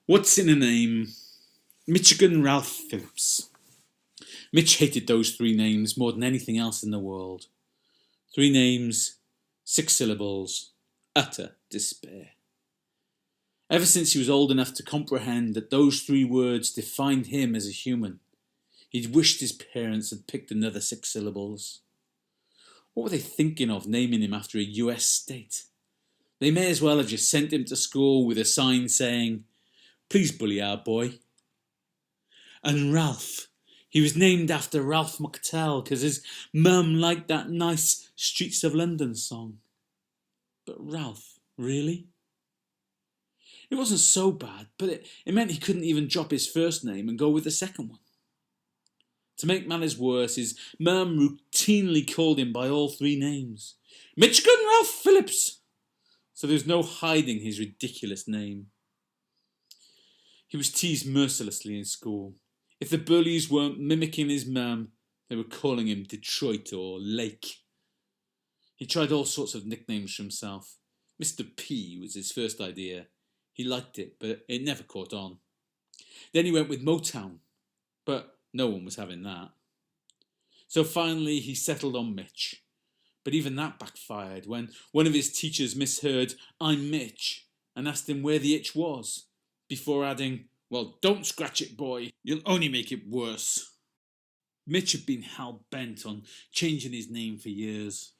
What's in a name? Michigan Ralph Phillips. Mitch hated those three names more than anything else in the world. Three names, 6 syllables, utter despair. Ever since he was old enough to comprehend that those 3 words defined him as a human, he'd wished his parents had picked another 6 syllables. What were they thinking of naming him after a US state? They may as well have just sent him to school with a sign saying, "Please bully our boy." And Ralph. He was named after Ralph McTell because his mum liked that nice Streets of London song. But Ralph, really? It wasn't so bad, but it meant he couldn't even drop his first name and go with the second one. To make matters worse, his mum routinely called him by all 3 names. Michigan Ralph Phillips! So there's no hiding his ridiculous name. He was teased mercilessly in school. If the bullies weren't mimicking his mum, they were calling him Detroit or Lake. He tried all sorts of nicknames for himself. Mr. P was his first idea. He liked it, but it never caught on. Then he went with Motown, but no one was having that. So finally he settled on Mitch. But even that backfired when one of his teachers misheard "I'm Mitch" and asked him where the itch was, before adding, "Well, don't scratch it, boy. You'll only make it worse." Mitch had been hell-bent on changing his name for years.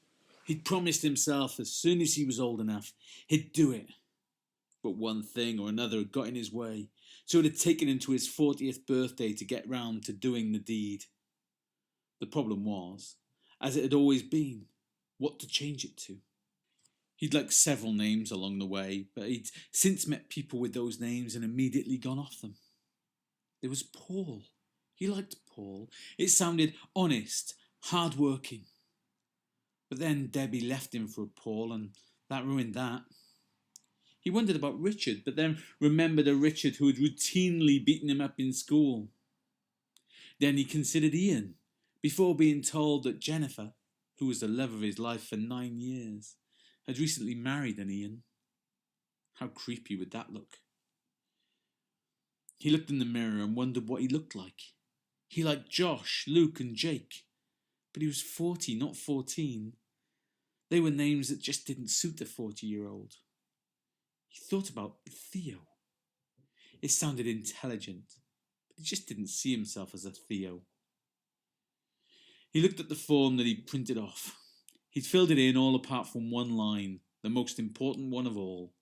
He'd promised himself as soon as he was old enough, he'd do it. But one thing or another had got in his way, so it had taken him to his 40th birthday to get round to doing the deed. The problem was, as it had always been, what to change it to. He'd liked several names along the way, but he'd since met people with those names and immediately gone off them. There was Paul. He liked Paul. It sounded honest, hard-working. But then Debbie left him for a Paul, and that ruined that. He wondered about Richard, but then remembered a Richard who had routinely beaten him up in school. Then he considered Ian, before being told that Jennifer, who was the love of his life for 9 years, had recently married an Ian. How creepy would that look? He looked in the mirror and wondered what he looked like. He liked Josh, Luke and Jake, but he was 40, not 14. They were names that just didn't suit a 40-year-old. He thought about Theo. It sounded intelligent, but he just didn't see himself as a Theo. He looked at the form that he'd printed off. He'd filled it in all apart from one line, the most important one of all.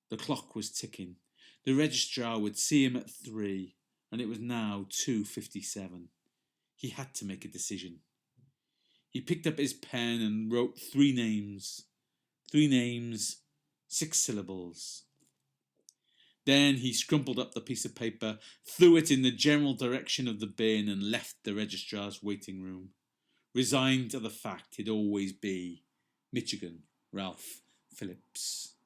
The clock was ticking. The registrar would see him at 3, and it was now 2:57. He had to make a decision. He picked up his pen and wrote 3 names. 3 names, 6 syllables. Then he scrumpled up the piece of paper, threw it in the general direction of the bin and left the registrar's waiting room, resigned to the fact he'd always be Michigan Ralph Phillips.